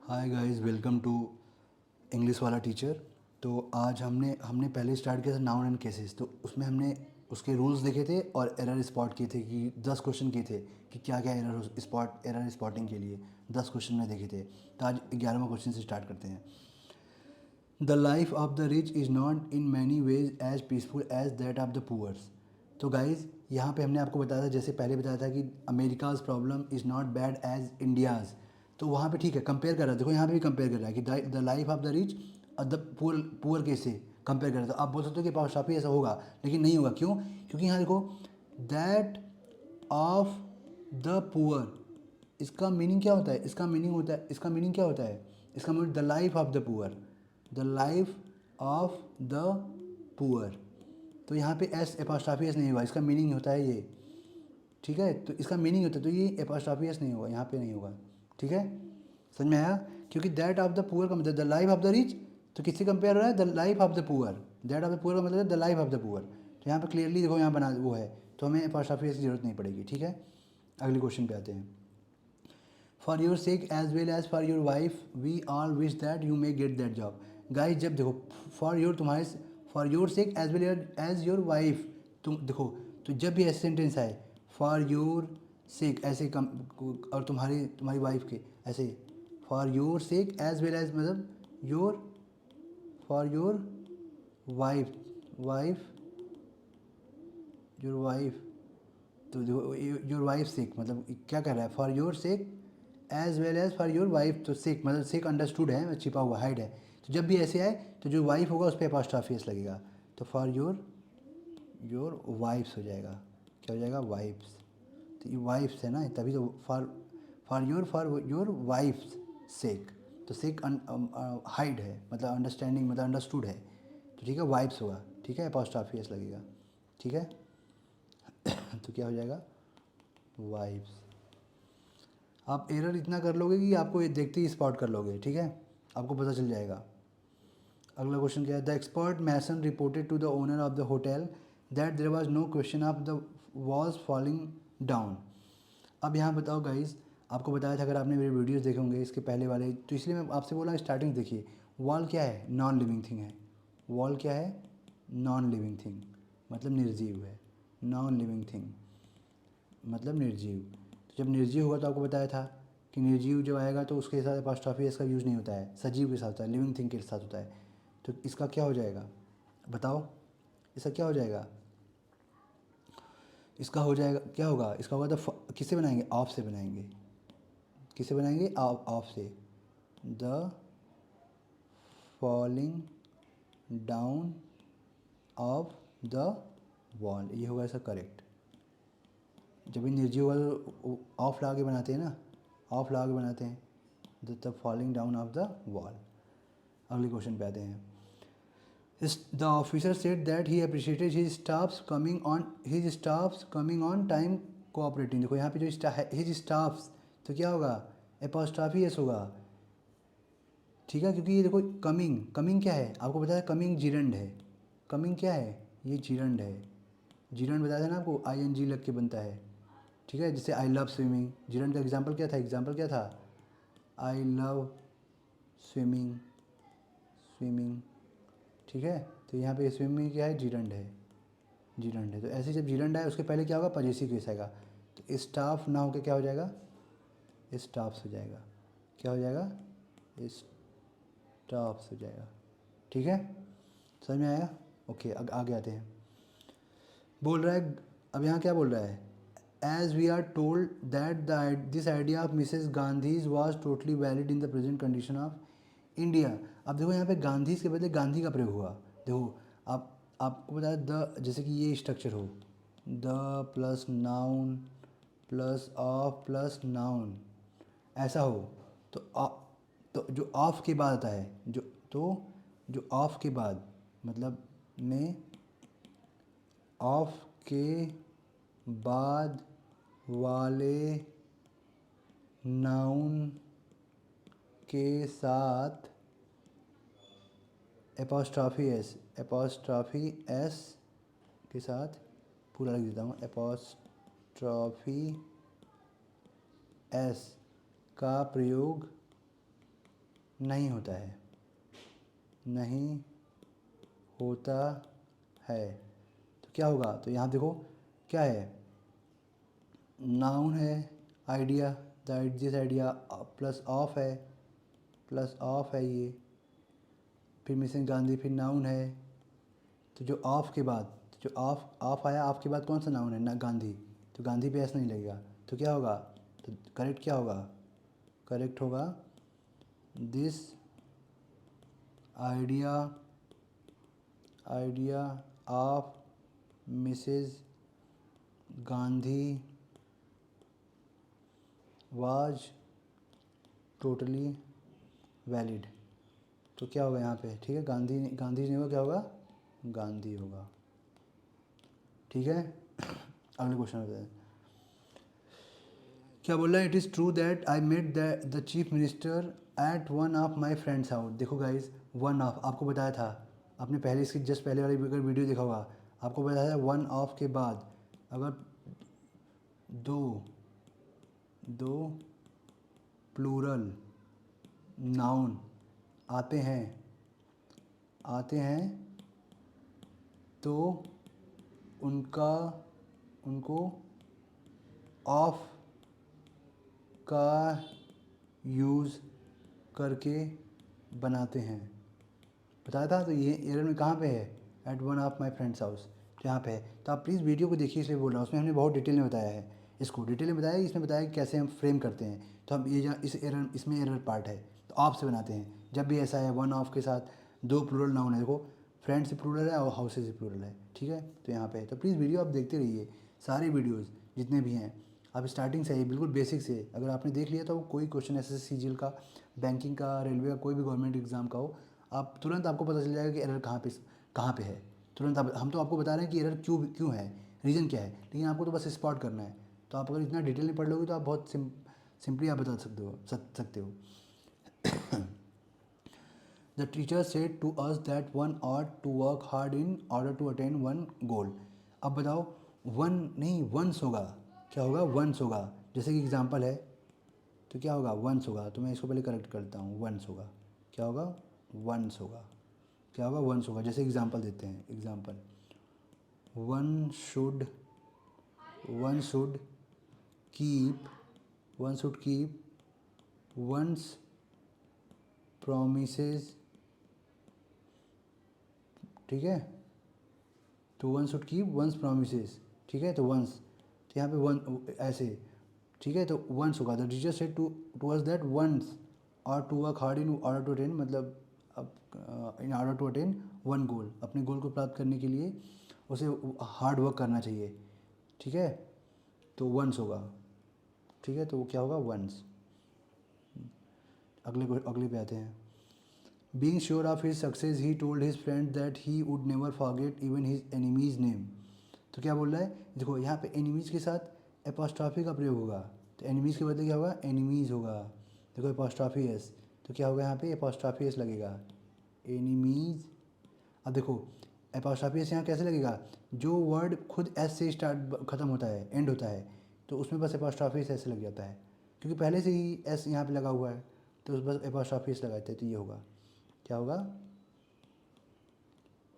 Hi guys, welcome to English वाला teacher. तो आज हमने हमने पहले स्टार्ट किया था नाउन एंड केसेस। तो उसमें हमने उसके रूल्स देखे थे और एरर स्पॉट किए थे कि 10 क्वेश्चन किए थे कि क्या क्या एरर स्पॉटिंग के लिए 10 क्वेश्चन में देखे थे। तो आज 11वां क्वेश्चन से स्टार्ट करते हैं। The life of the rich is not in many ways as peaceful as that of the poors. तो गाइज़, यहाँ पे हमने आपको बताया था, जैसे पहले बताया था कि America's problem is not bad as India's. तो वहाँ पे ठीक है, कंपेयर कर रहा है। देखो यहाँ पे भी कंपेयर कर रहा है कि the life of the rich और द पुअर कैसे कंपेयर कर रहा है। तो आप बोल सकते हो कि पास्ट ऐसा होगा, लेकिन नहीं होगा। क्यों? क्योंकि यहाँ देखो, दैट ऑफ द पुअर, इसका मीनिंग क्या होता है? इसका मीनिंग क्या होता है? इसका meaning the life of the poor, the life of the poor. तो यहाँ पे एस एपोस्ट्रॉफी एस नहीं होगा, इसका मीनिंग होता है ये। ठीक है, तो इसका मीनिंग होता है, तो ये एपोस्ट्रॉफी एस नहीं होगा, यहाँ पे नहीं होगा। ठीक है, समझ में आया? क्योंकि दैट ऑफ द पुअर का मतलब the life of the rich, तो किससे कंपेयर हो रहा है? The life of the poor. That of the poor का मतलब है the life of the poor. तो यहाँ पे क्लियरली देखो, यहाँ बना वो है, तो हमें एपोस्ट्रॉफी एस की जरूरत नहीं पड़ेगी। ठीक है, अगले क्वेश्चन पे आते हैं। For your sake as well as for your wife we all wish that you may get that job. Guys, जब देखो फॉर योर, तुम्हारे for your sake as well as your wife, तुम देखो, तो जब भी ऐसे सेंटेंस आए फॉर योर सेक ऐसे कम, और तुम्हारी वाइफ के ऐसे for your sake as well as, मतलब your, for your wife, wife, your wife. तो देखो योर वाइफ सेक मतलब क्या कह रहा है? For your sake as well as for your wife. तो सेक मतलब सेक अंडरस्टूड है, छिपा हुआ हाइड है। तो जब भी ऐसे आए तो जो वाइफ होगा उस पर अपॉस्ट्रोफी एस लगेगा। तो फॉर योर वाइफ्स हो जाएगा। क्या हो जाएगा? वाइफ्स। तो ये वाइफ्स है ना, तभी तो फॉर योर वाइफ्स सेक। तो सेक हाइड है, मतलब अंडरस्टैंडिंग, मतलब अंडरस्टूड है। तो ठीक है, वाइफ्स होगा। ठीक है, अपॉस्ट्रोफी एस लगेगा। ठीक है, तो क्या हो जाएगा? वाइफ्स। आप एरर इतना कर लोगे कि आपको ये देखते ही स्पॉट कर लोगे। ठीक है, आपको पता चल जाएगा। अगला क्वेश्चन क्या है? The expert mason reported to the owner of the hotel that there was no question of the was falling down. अब यहाँ बताओ गाइज, आपको बताया था, अगर आपने मेरे वीडियोस देखे होंगे इसके पहले वाले, तो इसलिए मैं आपसे बोला स्टार्टिंग देखिए। वॉल क्या है? नॉन लिविंग थिंग है। वॉल क्या है? नॉन लिविंग थिंग, मतलब निर्जीव है। नॉन लिविंग थिंग मतलब निर्जीव। तो जब निर्जीव होगा तो आपको बताया था कि निर्जीव जब आएगा तो उसके साथ अपॉस्ट्रॉफी एस का यूज़ नहीं होता है, सजीव के साथ होता है, लिविंग थिंग के साथ होता है। तो इसका क्या हो जाएगा? बताओ, इसका क्या हो जाएगा? इसका हो जाएगा, क्या होगा? इसका होगा तो किससे बनाएंगे? ऑफ से बनाएंगे। किससे बनाएंगे? ऑफ से। The falling down of the wall, ये होगा इसका करेक्ट। जब भी निर्जीव वाले ऑफ लगा के बनाते हैं ना, ऑफ लगा के बनाते हैं, the falling down of the wall. अगले क्वेश्चन पे आते हैं। The officer said that he appreciated his staffs coming on time cooperating. देखो यहाँ पे जो हिज स्टाफ्स, तो क्या होगा? एपोस्ट्रॉफी एस होगा। ठीक है, क्योंकि ये देखो कमिंग, कमिंग क्या है? आपको बताया कमिंग जीरंड है। कमिंग क्या है? ये जीरंड है। जीरंड बताया था ना आपको, आई एन जी लग के बनता है। ठीक है, जैसे आई लव स्विमिंग, जीरंड का एग्जाम्पल क्या था? एग्जाम्पल क्या था? I love swimming, swimming. ठीक है, तो यहाँ पे स्विमिंग क्या है? जीरंड है। जीरंड है, तो ऐसे जब जीरंड आए उसके पहले क्या होगा? पजेसिव केस आएगा। तो स्टाफ ना होकर क्या हो जाएगा? स्टाफ्स हो जाएगा। क्या हो जाएगा? स्टाफ्स हो जाएगा। ठीक है, समझ में आया? ओके, आगे आते हैं। बोल रहा है, अब यहाँ क्या बोल रहा है? As we are told that this idea of Mrs Gandhi's was totally valid in the present condition of India. अब देखो यहाँ पे गांधीज के बदले गांधी का प्रयोग हुआ। देखो, आपको बताया द, जैसे कि ये स्ट्रक्चर हो, the plus noun plus of plus noun, ऐसा हो, तो तो जो ऑफ के बाद आता है, जो ऑफ के बाद मतलब में, ऑफ के बाद वाले नाउन के साथ एपोस्ट्रॉफी एस के साथ, पूरा लिख देता हूँ, एपोस्ट्रॉफी एस का प्रयोग नहीं होता है, नहीं होता है, तो क्या होगा? तो यहाँ देखो क्या है, नाउन है, idea, this idea plus of है, प्लस ऑफ है ये, फिर मिसिंग गांधी, फिर नाउन है। तो जो ऑफ के बाद, जो ऑफ ऑफ आया, ऑफ के बाद कौन सा नाउन है? ना गांधी, तो गांधी पे एस नहीं लगेगा, तो क्या होगा? तो करेक्ट क्या होगा? करेक्ट होगा this idea, idea of Mrs Gandhi was totally valid. तो क्या होगा यहाँ पे? ठीक है, गांधी, गांधी नहीं होगा, क्या होगा? गांधी होगा। ठीक है। अगले क्वेश्चन होता है, क्या बोल रहा है? It is true that I met the chief minister at one of my friends house. देखो गाइज, वन ऑफ आपको बताया था, आपने पहले इसकी जस्ट पहले वाली अगर वीडियो देखा होगा, आपको बताया था वन ऑफ के बाद अगर दो दो प्लूरल नाउन आते हैं, आते हैं तो उनका, उनको ऑफ का यूज़ करके बनाते हैं। बताया था, तो ये एरर में कहाँ पे है? At one of my friends house, तो यहाँ पे है। तो आप प्लीज़ वीडियो को देखिए, इसलिए बोल रहा हूँ, उसमें हमने बहुत डिटेल में बताया है, इसको डिटेल में बताया, इसमें बताया कि कैसे हम फ्रेम करते हैं। तो हम ये जहाँ इस एरर, इसमें एरर पार्ट है, तो ऑफ से बनाते हैं। जब भी ऐसा है वन ऑफ के साथ दो प्लूरल नाउन है, देखो फ्रेंड से प्लूरल है और हाउसेज से प्लूरल है, ठीक है, तो यहाँ पे है। तो प्लीज़ वीडियो आप देखते रहिए, सारे वीडियोज़ जितने भी हैं आप स्टार्टिंग से ही बिल्कुल बेसिक से अगर आपने देख लिया तो कोई क्वेश्चन एसएससी सीजीएल का, बैंकिंग का, रेलवे का, कोई भी गवर्नमेंट एग्जाम का हो, आप तुरंत आपको पता चल जाएगा कि एरर कहाँ पे है। तुरंत आप, हम तो आपको बता रहे हैं कि एरर क्यों क्यों है, रीज़न क्या है, लेकिन आपको तो बस स्पॉट करना है। तो आप अगर इतना डिटेल में पढ़ लोगे तो आप बहुत सिंपली आप बता सकते हो। The teacher said to us that one ought to work hard in order to attain one goal. अब बताओ, वन नहीं वंस होगा, क्या होगा? वंस होगा। जैसे कि एग्जांपल है, तो क्या होगा? वंस होगा। तो मैं इसको पहले करेक्ट करता हूँ, वंस होगा, क्या होगा? वंस होगा, क्या होगा? वंस होगा। जैसे एग्जांपल देते हैं, example, one should, one should keep, one should keep once promises, ठीक है, तो one should keep once promises, ठीक है, तो वंस, तो यहाँ पे वन ऐसे, ठीक है, तो वंस होगा। The teacher said to us that once और to work hard in order to attain, मतलब अब in order to attain one goal, अपने गोल को प्राप्त करने के लिए उसे हार्ड वर्क करना चाहिए, ठीक है, तो वंस होगा, ठीक है, तो वो क्या होगा? वंस। अगले पे आते हैं, being sure of his success he told his friend that he would never forget even his enemies name. तो क्या बोल रहा है? देखो यहाँ पे एनिमीज़ के साथ एपोस्ट्रॉफी का प्रयोग होगा, तो एनिमीज़ के बदले क्या होगा? एनिमीज़ होगा। देखो एपोस्ट्रॉफी एस, तो क्या होगा? यहाँ पे एपोस्ट्रॉफी एस लगेगा, एनिमीज़। अब देखो एपोस्ट्रॉफी एस यहाँ कैसे लगेगा? जो वर्ड खुद एस से स्टार्ट ख़त्म होता है, एंड होता है, तो उसमें बस एपोस्ट्रॉफी एस ऐसे लग जाता है, क्योंकि पहले से ही एस यहाँ पे लगा हुआ है, तो उस बस एपोस्ट्रॉफी एस लगाते हैं, तो ये होगा, क्या होगा?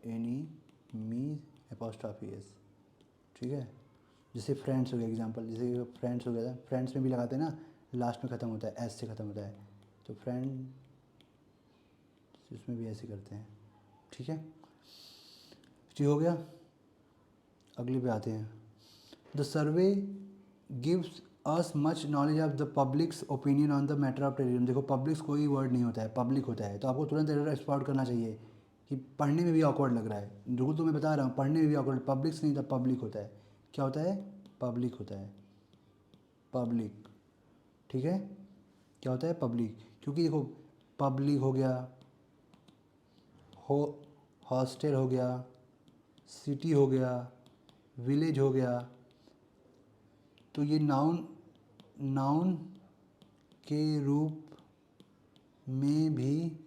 एनीमीज एपोस्ट्रॉफी एस, ठीक है। जैसे फ्रेंड्स हो गया एग्जांपल, जैसे फ्रेंड्स हो गया था, फ्रेंड्स में भी लगाते हैं ना, लास्ट में ख़त्म होता है, एस से ख़त्म होता है, तो फ्रेंड, इसमें भी ऐसे करते हैं, ठीक है, ठीक हो गया। अगले पे आते हैं, the survey gives us much knowledge of the publics opinion on the matter of terrorism. देखो पब्लिक्स कोई वर्ड नहीं होता है, पब्लिक होता है, तो आपको तुरंत एरर स्पॉट करना चाहिए कि पढ़ने में भी ऑकवर्ड लग रहा है। बिल्कुल, तो मैं बता रहा हूँ पढ़ने में भी ऑकवर्ड, पब्लिक्स नहीं था, पब्लिक होता है। क्या होता है? पब्लिक होता है, पब्लिक, ठीक है, क्या होता है? पब्लिक, क्योंकि देखो पब्लिक हो गया, हो हॉस्टल हो गया, सिटी हो गया, विलेज हो गया, तो ये नाउन, नाउन के रूप में भी,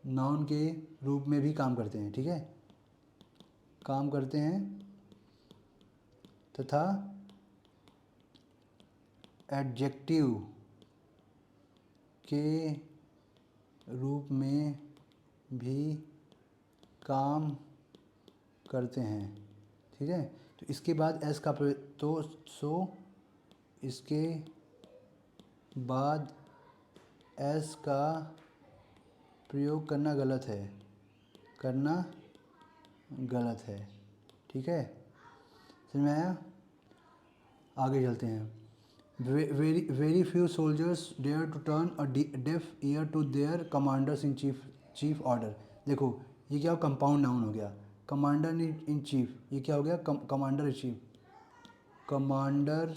नाउन के रूप में भी काम करते हैं, ठीक है, काम करते हैं, तथा एडजेक्टिव के रूप में भी काम करते हैं। ठीक है, तो इसके बाद एस का तो इसके बाद एस का प्रयोग करना गलत है, करना गलत है। ठीक है, समझ में आया? आगे चलते हैं। Very few soldiers dare to turn a deaf ear to their commanders in chief order. देखो ये क्या कंपाउंड नाउन हो गया, कमांडर इन चीफ, ये क्या हो गया कमांडर इन चीफ। कमांडर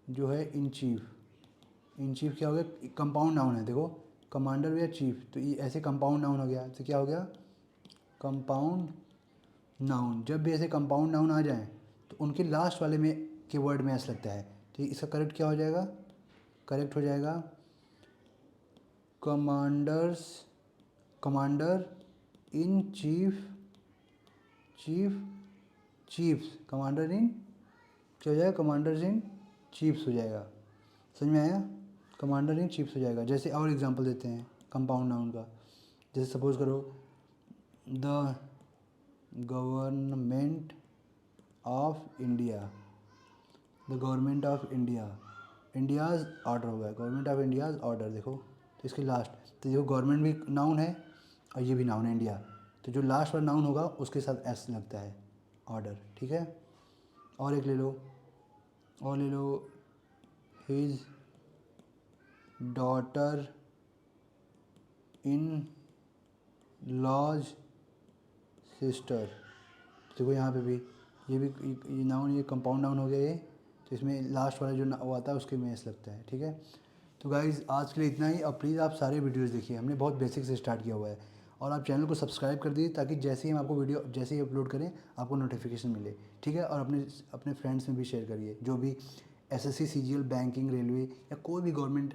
जो है इन चीफ क्या हो गया, कंपाउंड नाउन है। देखो कमांडर या चीफ, तो ये ऐसे कंपाउंड नाउन हो गया, तो क्या हो गया कंपाउंड नाउन। जब भी ऐसे कंपाउंड नाउन आ जाएं तो उनके लास्ट वाले में के वर्ड में एस लगता है। तो इसका करेक्ट क्या हो जाएगा, करेक्ट हो जाएगा commander in chiefs, commander in क्या हो जाएगा, कमांडर इन चीफ्स हो जाएगा। समझ में आया? कमांडर इन चीफ्स हो जाएगा। जैसे और एग्जांपल देते हैं कंपाउंड नाउन का, जैसे सपोज करो the government of India, the government of India, India's order होगा, गवर्नमेंट ऑफ इंडियाज़ ऑर्डर। देखो तो इसके लास्ट, तो देखो गवर्नमेंट भी नाउन है और ये भी नाउन है इंडिया, तो जो लास्ट वाला नाउन होगा उसके साथ एस लगता है, ऑर्डर। ठीक है, और एक ले लो, और ले लो his daughter in law's sister. देखो यहाँ पे भी ये नाउन, ये कंपाउंड नाउन हो गया ये, तो इसमें लास्ट वाला जो वो आता है उसके में एस लगता है। ठीक है, तो गाइज़ आज के लिए इतना ही। और प्लीज़ आप सारे वीडियोस देखिए, हमने बहुत बेसिक से स्टार्ट किया हुआ है। और आप चैनल को सब्सक्राइब कर दीजिए ताकि जैसे ही हम आपको वीडियो जैसे ही अपलोड करें आपको नोटिफिकेशन मिले। ठीक है, और अपने फ्रेंड्स में भी शेयर करिए जो भी एसएससी सीजीएल बैंकिंग रेलवे या कोई भी गवर्नमेंट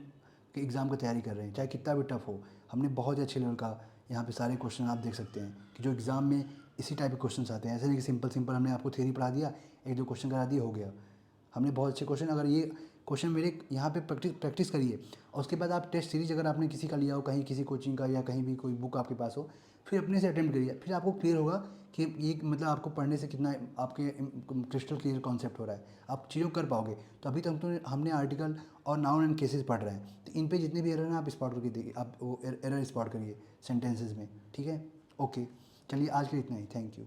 के एग्ज़ाम की तैयारी कर रहे हैं, चाहे कितना भी टफ हो। हमने बहुत ही अच्छे लेवल का यहाँ पे सारे क्वेश्चन आप देख सकते हैं कि जो एग्ज़ाम में इसी टाइप के क्वेश्चन आते हैं। ऐसे नहीं कि सिंपल हमने आपको थ्योरी पढ़ा दिया, एक दो क्वेश्चन करा दिए, हो गया। हमने बहुत अच्छे क्वेश्चन, अगर ये क्वेश्चन मेरे यहाँ पे प्रैक्टिस करिए और उसके बाद आप टेस्ट सीरीज अगर आपने किसी का लिया हो, कहीं किसी कोचिंग का या कहीं भी कोई बुक आपके पास हो, फिर अपने से अटेम्प्ट करिए, फिर आपको क्लियर होगा कि ये मतलब आपको पढ़ने से कितना आपके क्रिस्टल क्लियर कॉन्सेप्ट हो रहा है, आप चीज़ों कर पाओगे। तो अभी तक तो हमने आर्टिकल और नाउन एंड केसेस पढ़ रहे हैं, तो इन पे जितने भी एरर हैं आप स्पॉट करके देखिए, आप वो एरर स्पॉट करिए सेंटेंसेस में। ठीक है, ओके, चलिए आज के लिए इतना ही, थैंक यू।